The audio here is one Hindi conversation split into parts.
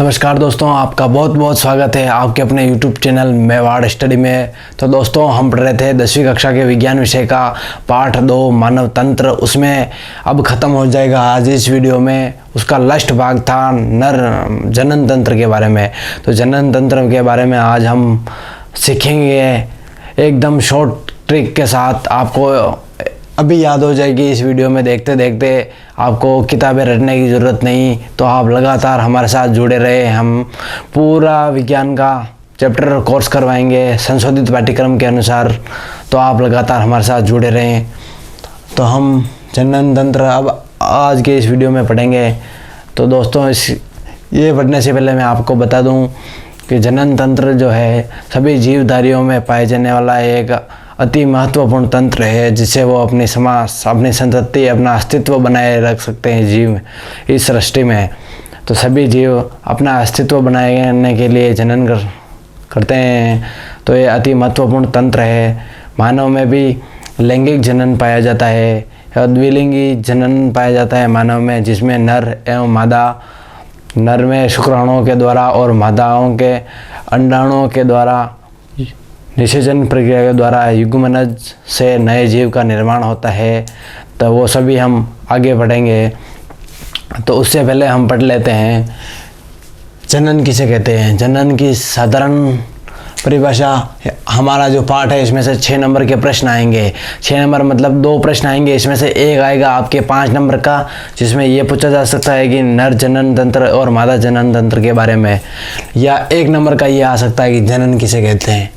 नमस्कार दोस्तों, आपका बहुत बहुत स्वागत है आपके अपने YouTube चैनल मेवाड़ स्टडी में। तो दोस्तों, हम पढ़ रहे थे 10वीं कक्षा के विज्ञान विषय का पाठ 2 मानव तंत्र। उसमें अब ख़त्म हो जाएगा आज इस वीडियो में। उसका लास्ट भाग था नर जनन तंत्र के बारे में। तो जनन तंत्र के बारे में आज हम सीखेंगे एकदम शॉर्ट ट्रिक के साथ। आपको अभी याद हो जाएगी इस वीडियो में देखते देखते, आपको किताबें रटने की ज़रूरत नहीं। तो आप लगातार हमारे साथ जुड़े रहे। हम पूरा विज्ञान का चैप्टर कोर्स करवाएंगे संशोधित पाठ्यक्रम के अनुसार। तो आप लगातार हमारे साथ जुड़े रहें। तो हम जनन तंत्र अब आज के इस वीडियो में पढ़ेंगे। तो दोस्तों, ये पढ़ने से पहले मैं आपको बता दूं कि जनन तंत्र जो है सभी जीवधारियों में पाए जाने वाला एक अति महत्वपूर्ण तंत्र है, जिससे वो अपनी समाज, अपनी संतति, अपना अस्तित्व बनाए रख सकते हैं जीव इस सृष्टि में। तो सभी जीव अपना अस्तित्व बनाए रखने के लिए जनन करते हैं। तो ये अति महत्वपूर्ण तंत्र है। मानव में भी लैंगिक जनन पाया जाता है, द्विलिंगी जनन पाया जाता है मानव में, जिसमें नर एवं मादा, नर में शुक्राणुओं के द्वारा और मादाओं के अंडाणुओं के द्वारा निषेचन प्रक्रिया के द्वारा युग्मनज से नए जीव का निर्माण होता है। तो वो सभी हम आगे बढ़ेंगे। तो उससे पहले हम पढ़ लेते हैं जनन किसे कहते हैं। जनन की साधारण परिभाषा, हमारा जो पाठ है इसमें से 6 नंबर के प्रश्न आएंगे। 6 नंबर मतलब 2 प्रश्न आएंगे, इसमें से एक आएगा आपके 5 नंबर का, जिसमें ये पूछा जा सकता है कि नर जनन तंत्र और मादा जनन तंत्र के बारे में, या 1 नंबर का ये आ सकता है कि जनन किसे कहते हैं।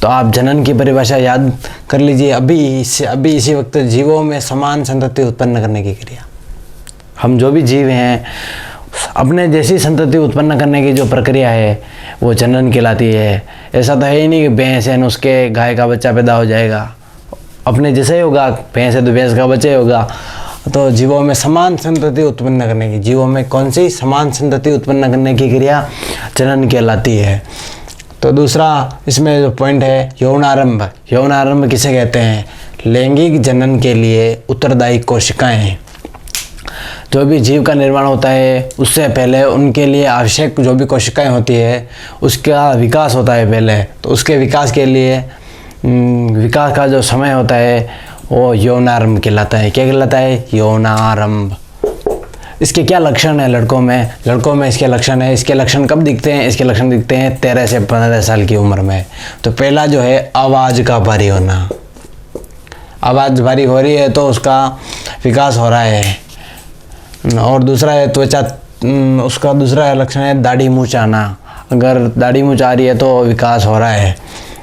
तो आप जनन की परिभाषा याद कर लीजिए। अभी इसी वक्त जीवों में समान संतति उत्पन्न करने की क्रिया। हम जो भी जीव हैं, अपने जैसी संतति उत्पन्न करने की जो प्रक्रिया है वो जनन कहलाती है। ऐसा तो है ही नहीं कि भैंस है उसके गाय का बच्चा पैदा हो जाएगा, अपने जैसे ही होगा। भैंस है तो भैंस का बच्चा ही होगा। तो जीवों में समान संतति उत्पन्न करने की, जीवों में कौन सी समान संतति उत्पन्न करने की क्रिया जनन कहलाती है। तो दूसरा इसमें जो पॉइंट है यौनारंभ। यौनारंभ किसे कहते हैं? लैंगिक जनन के लिए उत्तरदायी कोशिकाएं। जो भी जीव का निर्माण होता है उससे पहले उनके लिए आवश्यक जो भी कोशिकाएं होती है उसका विकास होता है पहले। तो उसके विकास के लिए विकास का जो समय होता है वो यौनारंभ कहलाता है। क्या कहलाता है? यौनारंभ। इसके क्या लक्षण है लड़कों में? लड़कों में इसके लक्षण है। इसके लक्षण कब दिखते हैं? इसके लक्षण दिखते हैं 13 से 15 साल की उम्र में। तो पहला जो है आवाज़ का भारी होना। आवाज़ भारी हो रही है तो उसका विकास हो रहा है। और दूसरा है त्वचा, उसका दूसरा लक्षण है दाढ़ी मूंछ आना। अगर दाढ़ी मूंछ आ रही है तो विकास हो रहा है।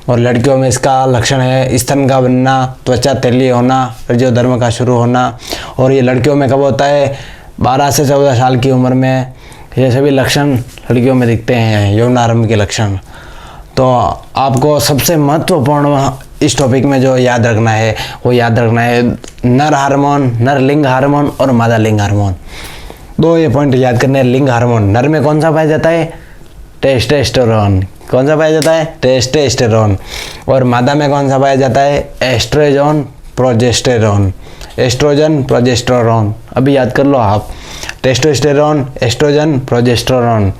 और लड़कियों में इसका लक्षण है स्तन का बनना, त्वचा तैलीय होना, रजोधर्म का शुरू होना। और ये लड़कियों में कब होता है? 12 से 14 साल की उम्र में ये सभी लक्षण लड़कियों में दिखते हैं, यौनारंभ के लक्षण। तो आपको सबसे महत्वपूर्ण इस टॉपिक में जो याद रखना है वो याद रखना है नर हार्मोन, नर लिंग हार्मोन और मादा लिंग हार्मोन। 2 ये पॉइंट याद करने हैं। लिंग हार्मोन नर में कौन सा पाया जाता है? टेस्टोस्टेरोन। कौन सा पाया जाता है? टेस्टोस्टेरोन। और मादा में कौन सा पाया जाता है? Estrogen, progesterone. Estrogen, progesterone. अभी याद कर लो आप, टेस्टोस्टेरोन, एस्ट्रोजन, प्रोजेस्टेरोन।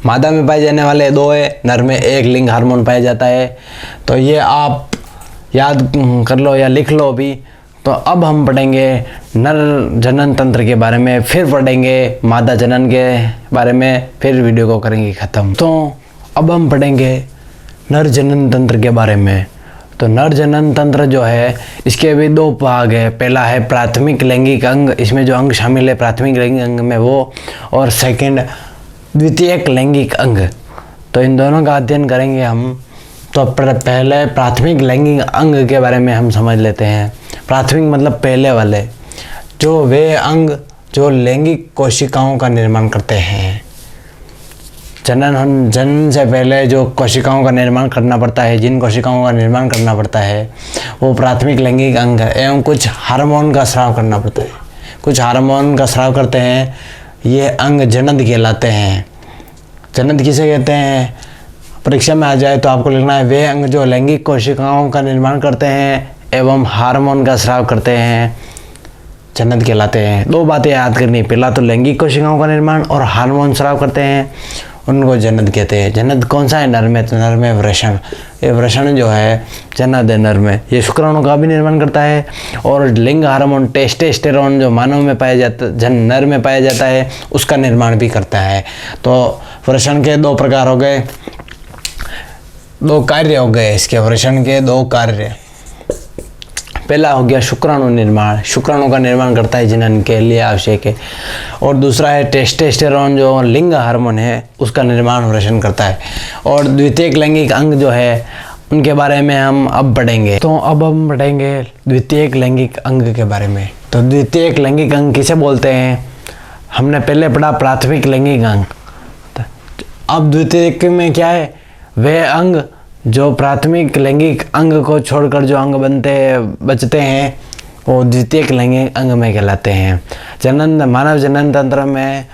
मादा में पाए जाने वाले 2 है, नर में 1 लिंग हार्मोन पाया जाता है। तो ये आप याद कर लो या लिख लो अभी। तो अब हम पढ़ेंगे नर जनन तंत्र के बारे में, फिर पढ़ेंगे मादा जनन के बारे में, फिर वीडियो को करेंगे ख़त्म। तो अब हम पढ़ेंगे नर जनन तंत्र के बारे में। तो नर जनन तंत्र जो है इसके भी 2 भाग है। पहला है प्राथमिक लैंगिक अंग, इसमें जो अंग शामिल है प्राथमिक लैंगिक अंग में वो, और सेकंड द्वितीयक लैंगिक अंग। तो इन दोनों का अध्ययन करेंगे हम। तो पहले प्राथमिक लैंगिक अंग के बारे में हम समझ लेते हैं। प्राथमिक मतलब पहले वाले, जो वे अंग जो लैंगिक कोशिकाओं का निर्माण करते हैं। जनन से पहले जो कोशिकाओं का निर्माण करना पड़ता है, जिन कोशिकाओं का निर्माण करना पड़ता है वो प्राथमिक लैंगिक अंग है। एवं कुछ हार्मोन का स्राव करना पड़ता है। कुछ हार्मोन का स्राव करते हैं, ये अंग जनन कहलाते हैं। जनन किसे कहते हैं? परीक्षा में आ जाए तो आपको लिखना है वे अंग जो लैंगिक कोशिकाओं का निर्माण करते हैं एवं हार्मोन का स्राव करते हैं, जन्नत कहलाते हैं। 2 बातें याद करनी, पहला तो लैंगिक कोशिकाओं का निर्माण और हार्मोन स्राव करते हैं, उनको जन्नत कहते हैं। जन्नत कौन सा है? नर में, तो नर में वृषण, ये वृषण जो है जन्नत है नर में, ये शुक्राणु का भी निर्माण करता है। और लिंग हार्मोन टेस्टोस्टेरोन जो मानव में पाया जाता, नर में पाया जाता है, उसका निर्माण भी करता है। तो वृषण के 2 प्रकार हो गए, 2 कार्य हो गए इसके, वृषण के 2 कार्य। पहला हो गया शुक्राणु निर्माण, शुक्राणु का निर्माण करता है जनन के लिए आवश्यक है। और दूसरा है टेस्टोस्टेरोन जो लिंग हार्मोन है, उसका निर्माण वृषण करता है। और द्वितीयक लैंगिक अंग जो है उनके बारे में हम अब पढ़ेंगे। तो अब हम पढ़ेंगे द्वितीयक लैंगिक अंग के बारे में। तो द्वितीयक लैंगिक अंग किसे बोलते हैं? हमने पहले पढ़ा प्राथमिक लैंगिक अंग, अब द्वितीयक में क्या है? वे अंग जो प्राथमिक लैंगिक अंग को छोड़कर जो अंग बचते हैं वो द्वितीयक लैंगिक अंग में कहलाते हैं। मानव जनन तंत्र में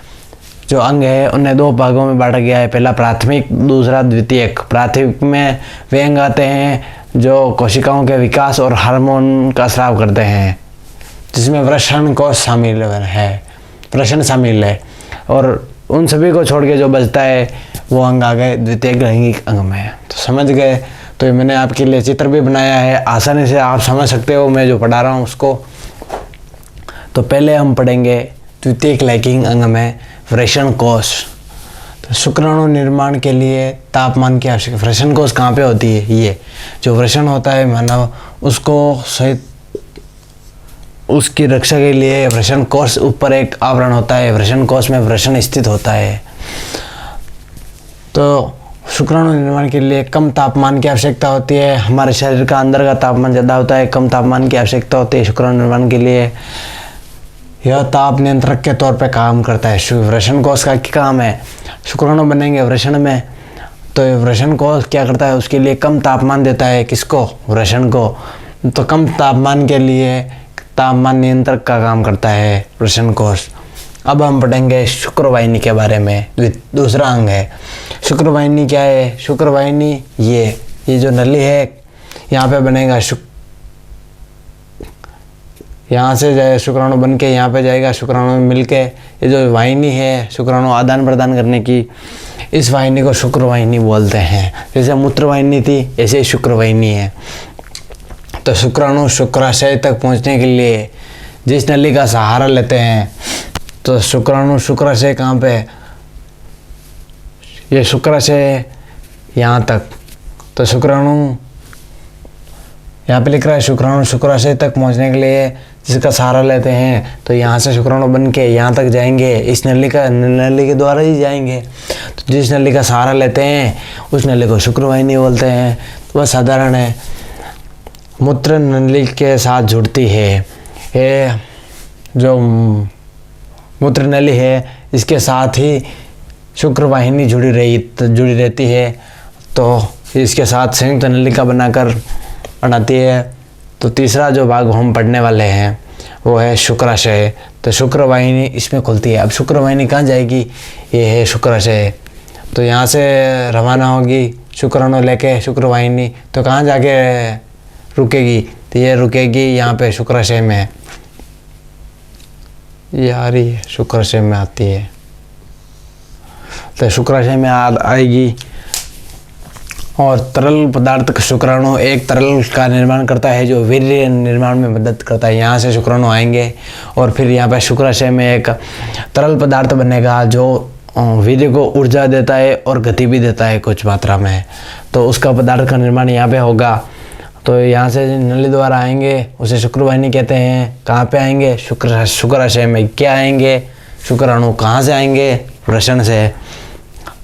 जो अंग है उन्हें 2 भागों में बांटा गया है, पहला प्राथमिक, दूसरा द्वितीयक। प्राथमिक में वे अंग आते हैं जो कोशिकाओं के विकास और हार्मोन का स्राव करते हैं, जिसमें वृषण कोश शामिल है, वृषण शामिल है। और उन सभी को छोड़ के जो बचता है वो अंग आ गए द्वितीयक लैंगिक अंग में। तो समझ गए? तो ये मैंने आपके लिए चित्र भी बनाया है, आसानी से आप समझ सकते हो मैं जो पढ़ा रहा हूँ उसको। तो पहले हम पढ़ेंगे द्वितीयक लैंगिक अंग में वृषण कोश। तो शुक्राणु निर्माण के लिए तापमान की आवश्यकता। वृषण कोश कहाँ पे होती है? ये जो वृषण होता है मानव, उसको सहित उसकी रक्षा के लिए वृषण कोश ऊपर एक आवरण होता है, वृषण कोश में वृषण स्थित होता है। तो शुक्राणु निर्माण के लिए कम तापमान की आवश्यकता होती है। हमारे शरीर का अंदर का तापमान ज़्यादा होता है, कम तापमान की आवश्यकता होती है शुक्राणु निर्माण के लिए। यह ताप नियंत्रक के तौर पे काम करता है। वृषण कोश का क्या काम है? शुक्राणु बनेंगे वृषण में, तो वृषण कोश क्या करता है? उसके लिए कम तापमान देता है। किसको? वृषण को। तो कम तापमान के लिए तापमान नियंत्रक का काम करता है वृषण कोश। अब हम पढ़ेंगे शुक्रवाहिनी के बारे में, दूसरा अंग है। शुक्रवाहिनी क्या है? शुक्रवाहिनी ये जो नली है यहाँ पे बनेगा, यहाँ से जाए शुक्राणु बन के यहाँ पे जाएगा, शुक्राणु में मिल के ये जो वाहिनी है शुक्राणु आदान प्रदान करने की, इस वाहिनी को शुक्रवाहिनी बोलते हैं। जैसे मूत्रवाहिनी थी ऐसे ही शुक्रवाहिनी है। तो शुक्राणु शुक्राशय तक पहुँचने के लिए जिस नली का सहारा लेते हैं, तो शुक्राणु शुक्राशय कहाँ पे? ये शुक्राशय यहाँ तक। तो शुक्राणु यहाँ पे लिख रहा है शुक्राणु शुक्राशय तक पहुँचने के लिए जिसका सहारा लेते हैं, तो यहाँ से शुक्राणु बन के यहाँ तक जाएंगे, इस नली के द्वारा ही जाएंगे। तो जिस नली का सहारा लेते हैं उस नली को शुक्रवाहिनी बोलते हैं। तो वह साधारण है, मूत्र नली के साथ जुड़ती है। ये जो मूत्र नली है इसके साथ ही शुक्रवाहिनी जुड़ी रहती है। तो इसके साथ संयुक्त नलिका बनाती है। तो तीसरा जो भाग हम पढ़ने वाले हैं वो है शुक्राशय। तो शुक्रवाहिनी इसमें खुलती है। अब शुक्रवाहिनी कहाँ जाएगी? ये है शुक्राशय। तो यहाँ से रवाना होगी शुक्राणु लेके शुक्रवाहिनी, तो कहाँ जाके रुकेगी? तो ये रुकेगी यहाँ पे शुक्राशय में, ये आ रही है शुक्राशय में आती है। तो शुक्राशय में आएगी और तरल पदार्थ शुक्राणु एक तरल का निर्माण करता है जो वीर्य निर्माण में मदद करता है। यहाँ से शुक्राणु आएंगे और फिर यहाँ पर शुक्राशय में एक तरल पदार्थ बनेगा जो वीर्य को ऊर्जा देता है और गति भी देता है कुछ मात्रा में। तो उसका पदार्थ का निर्माण यहाँ पे होगा। तो यहाँ से नली द्वारा आएंगे, उसे शुक्रवाहिनी कहते हैं। कहाँ पे आएंगे? शुक्राशय में। क्या आएंगे? शुक्राणु। कहाँ से आएंगे? वृषण से।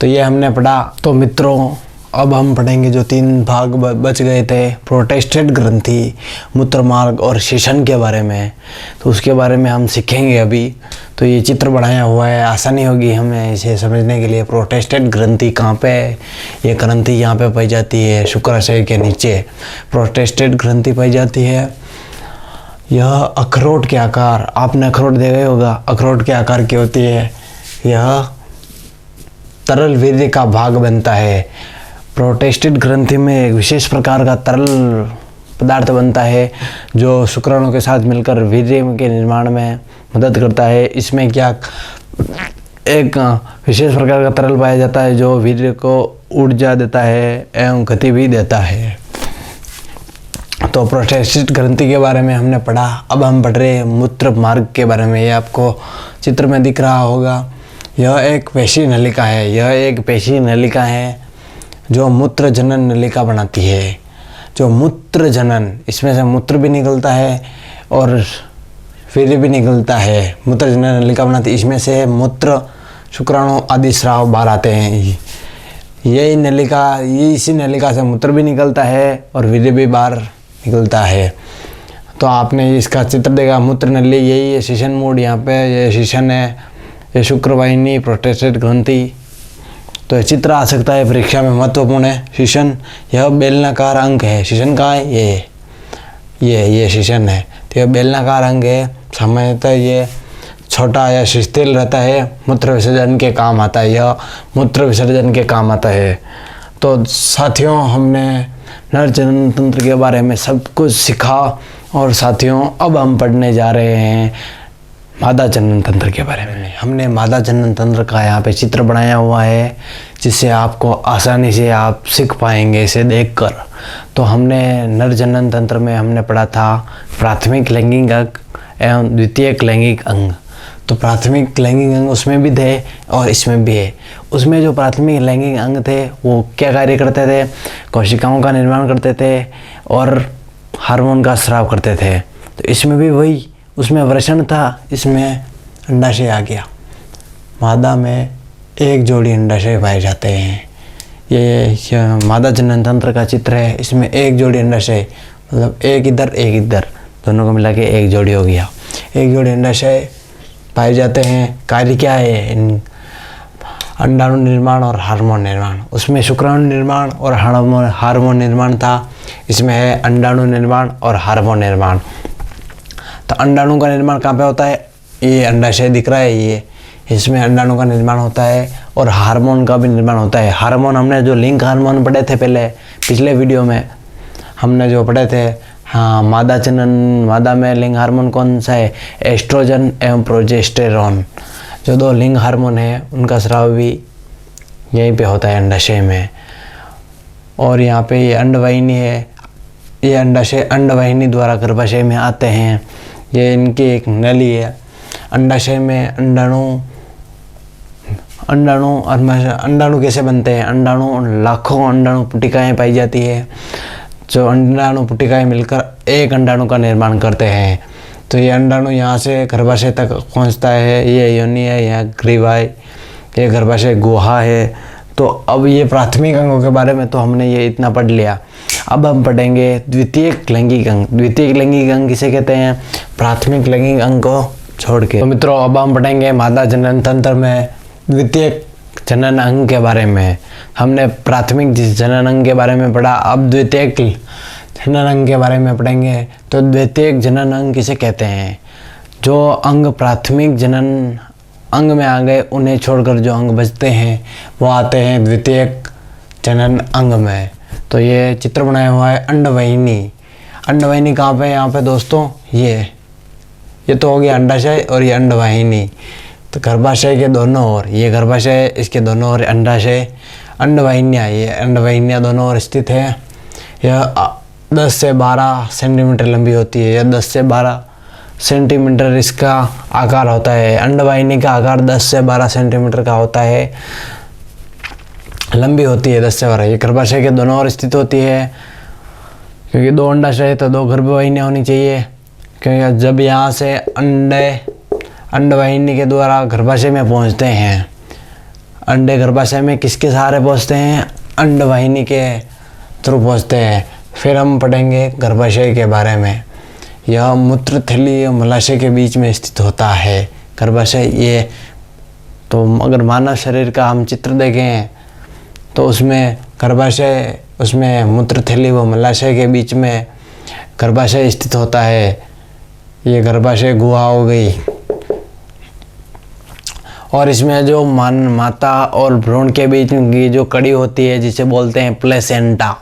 तो ये हमने पढ़ा। तो मित्रों अब हम पढ़ेंगे जो 3 भाग बच गए थे, प्रोटेस्टेड ग्रंथि, मूत्रमार्ग और शीशन के बारे में। तो उसके बारे में हम सीखेंगे अभी। तो ये चित्र बनाया हुआ है, आसानी होगी हमें इसे समझने के लिए। प्रोटेस्टेड ग्रंथि कहाँ पे है? ये ग्रंथि यहाँ पे पाई जाती है शुक्राशय के नीचे। प्रोटेस्टेड ग्रंथि पाई जाती है। यह अखरोट के आकार, आपने अखरोट देखा होगा, अखरोट के आकार की होती है। यह तरल वीर्य का भाग बनता है। प्रोटेस्टेड ग्रंथि में एक विशेष प्रकार का तरल पदार्थ बनता है जो शुक्राणु के साथ मिलकर वीर्य के निर्माण में मदद करता है। इसमें क्या एक विशेष प्रकार का तरल पाया जाता है जो वीर्य को ऊर्जा देता है एवं गति भी देता है। तो प्रोस्टेट ग्रंथि के बारे में हमने पढ़ा। अब हम पढ़ रहे हैं मूत्र मार्ग के बारे में। ये आपको चित्र में दिख रहा होगा। यह एक पेशी नलिका है। यह एक पेशी नलिका है जो मूत्र जनन नलिका बनाती है। जो मूत्र जनन, इसमें से मूत्र भी निकलता है और वीर्य भी निकलता है। मूत्र जनन नलिका बनाती है। इसमें से मूत्र, शुक्राणु आदि स्राव बाहर आते हैं। यही नलिका, इसी नलिका से मूत्र भी निकलता है और वीर्य भी बाहर निकलता है। तो आपने इसका चित्र देखा। मूत्र नली यही है, शीशन मोड यहाँ पे ये शीशन है, ये शुक्रवाहिनी, प्रोस्टेट ग्रंथि। तो ये चित्र आ सकता है परीक्षा में, महत्वपूर्ण है। शीशन, यह बेलनाकार अंग है। शीशन कहाँ है? ये शीशन है। तो यह बेलनाकार अंग है। सामान्यतः ये छोटा या शिथिल रहता है, मूत्र विसर्जन के काम आता है। यह मूत्र विसर्जन के काम आता है। तो साथियों, हमने नर जनन तंत्र के बारे में सब कुछ सीखा। और साथियों, अब हम पढ़ने जा रहे हैं मादा जनन तंत्र के बारे में। हमने मादा जनन तंत्र का यहाँ पे चित्र बनाया हुआ है जिससे आपको आसानी से आप सीख पाएंगे इसे देखकर। तो हमने नर जनन तंत्र में हमने पढ़ा था प्राथमिक लैंगिक अंग एवं द्वितीयक लैंगिक अंग। तो प्राथमिक लैंगिक अंग उसमें भी थे और इसमें भी है। उसमें जो प्राथमिक लैंगिक अंग थे वो क्या कार्य करते थे? कोशिकाओं का निर्माण करते थे और हार्मोन का स्राव करते थे। तो इसमें भी वही, उसमें वृषण था, इसमें अंडाशय आ गया। मादा में एक जोड़ी अंडाशय पाए जाते हैं। ये मादा जनन तंत्र का चित्र है। इसमें एक जोड़ी अंडाशय, मतलब एक इधर, दोनों को मिला के एक जोड़ी हो गया। एक जोड़ी अंडाशय पाए जाते हैं। कार्य क्या है? अंडाणु निर्माण और हार्मोन निर्माण। उसमें शुक्राणु निर्माण और हार्मोन निर्माण था। इसमें है अंडाणु निर्माण और हार्मोन निर्माण। तो अंडाणु का निर्माण कहाँ पे होता है? ये अंडाशय दिख रहा है, ये इसमें अंडाणु का निर्माण होता है और हार्मोन का भी निर्माण होता है। हार्मोन हमने जो लिंग हार्मोन पढ़े थे पहले, पिछले वीडियो में हमने जो पढ़े थे। हाँ, मादा में लिंग हार्मोन कौन सा है? एस्ट्रोजन एवं प्रोजेस्टेरॉन। जो दो लिंग हार्मोन है उनका स्राव भी यहीं पे होता है अंडाशय में। और यहाँ पे ये अंडवाहिनी है। ये अंडाशय अंडवाहिनी द्वारा गर्भाशय में आते हैं। ये इनकी एक नली है। अंडाशय में अंडाणु कैसे बनते हैं? अंडाणु, लाखों अंडाणु पुटिकाएँ पाई जाती है। जो अंडाणु पुटिकाएँ मिलकर एक अंडाणु का निर्माण करते हैं। तो ये अंडाणु यहाँ से गर्भाशय तक पहुँचता है। ये योनि है, यहाँ ग्रीवा है, ये गर्भाशय गुहा है। तो अब ये प्राथमिक अंगों के बारे में तो हमने ये इतना पढ़ लिया। अब हम पढ़ेंगे द्वितीयक लैंगिक अंग। द्वितीयक लैंगिक अंग किसे कहते हैं? प्राथमिक लैंगिक अंग को छोड़ के। तो मित्रों, अब हम पढ़ेंगे मादा जनन तंत्र में द्वितीयक जनन अंग के बारे में। हमने प्राथमिक जनन अंग के बारे में पढ़ा, अब द्वितीयक जनन अंग के बारे में पढ़ेंगे। तो द्वितीयक जनन अंग किसे कहते हैं? जो अंग प्राथमिक जनन अंग में आ गए उन्हें छोड़कर जो अंग बचते हैं वो आते हैं द्वितीयक जनन अंग में। तो ये चित्र बनाया हुआ है अंडवाहिनी। अंडवाहिनी कहाँ पे है यहाँ पे दोस्तों? ये तो हो गया अंडाशय और ये अंडवाहिनी। तो गर्भाशय के दोनों ओर, ये गर्भाशय, इसके दोनों ओर अंडाशय, अंडवाहिनियाँ, ये अंडवाहिनियाँ दोनों ओर स्थित है। यह 10 से 12 सेंटीमीटर लंबी होती है। यह 10 से 12 सेंटीमीटर इसका आकार होता है। अंडवाहिनी का आकार 10 से 12 सेंटीमीटर का होता है, लंबी होती है 10 से 12। ये गर्भाशय के दोनों ओर स्थित होती है। क्योंकि 2 अंडाशय है तो 2 गर्भवाहिनियाँ होनी चाहिए। क्योंकि जब यहाँ से अंडवाहिनी के द्वारा गर्भाशय में पहुँचते हैं, अंडे गर्भाशय में किसके सहारे पहुँचते हैं? अंडवाहिनी के थ्रू पहुँचते हैं। फिर हम पढ़ेंगे गर्भाशय के बारे में। यह मूत्र थैली और मलाशय के बीच में स्थित होता है गर्भाशय। ये तो अगर मानव शरीर का हम चित्र देखें तो उसमें गर्भाशय, उसमें मूत्र थैली व मलाशय के बीच में गर्भाशय स्थित होता है। ये गर्भाशय गुहा हो गई। और इसमें जो माता और भ्रूण के बीच की जो कड़ी होती है जिसे बोलते हैं प्लेसेंटा,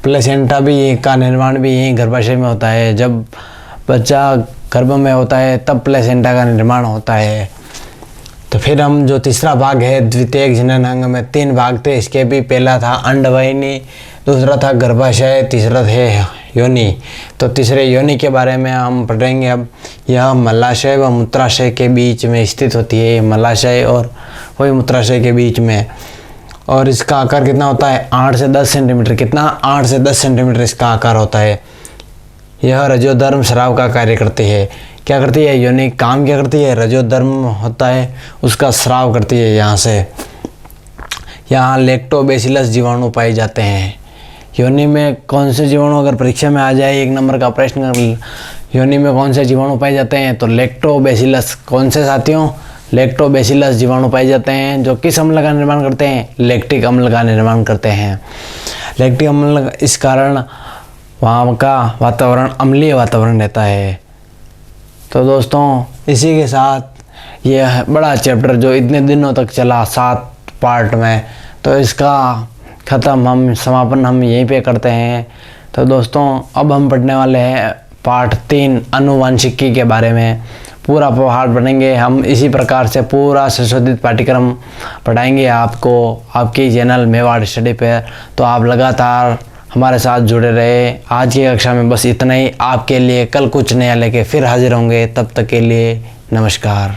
प्लेसेंटा भी का निर्माण भी यही गर्भाशय में होता है। जब बच्चा गर्भ में होता है तब प्लेसेंटा का निर्माण होता है। तो फिर हम जो तीसरा भाग है द्वितीयक जनन अंग में 3 भाग थे इसके भी। पहला था अंडवाहिनी, दूसरा था गर्भाशय, तीसरा है योनि। तो तीसरे योनि के बारे में हम पढ़ेंगे अब। यह मलाशय व मूत्राशय के बीच में स्थित होती है, मलाशय और वही मूत्राशय के बीच में। और इसका आकार कितना होता है 8 से 10 सेंटीमीटर। कितना 8 से 10 सेंटीमीटर इसका आकार होता है। यह रजोधर्म स्राव का कार्य करती है। क्या करती है योनि, काम क्या करती है, रजोधर्म होता है उसका स्राव करती है। यहाँ से यहाँ लैक्टोबैसिलस जीवाणु पाए जाते हैं। योनि में कौन से जीवाणु, अगर परीक्षा में आ जाए 1 नंबर का प्रश्न, योनि में कौन से जीवाणु पाए जाते हैं तो लैक्टोबैसिलस। कौन से साथियों, लैक्टोबैसिलस जीवाणु पाए जाते हैं जो किस अम्ल का निर्माण करते हैं, लैक्टिक अम्ल का निर्माण करते हैं। लैक्टिक अम्ल, इस कारण वहाँ का वातावरण अम्लीय वातावरण रहता है। तो दोस्तों इसी के साथ यह बड़ा चैप्टर जो इतने दिनों तक चला 7 पार्ट में, तो इसका समापन हम यहीं पे करते हैं। तो दोस्तों अब हम पढ़ने वाले हैं पार्ट 3 आनुवांशिकी के बारे में। पूरा पाठ पढ़ेंगे हम, इसी प्रकार से पूरा संशोधित पाठ्यक्रम पढ़ाएंगे आपको आपके चैनल मेवाड़ स्टडी पे। तो आप लगातार हमारे साथ जुड़े रहे। आज की कक्षा में बस इतना ही। आपके लिए कल कुछ नया लेके फिर हाजिर होंगे। तब तक के लिए नमस्कार।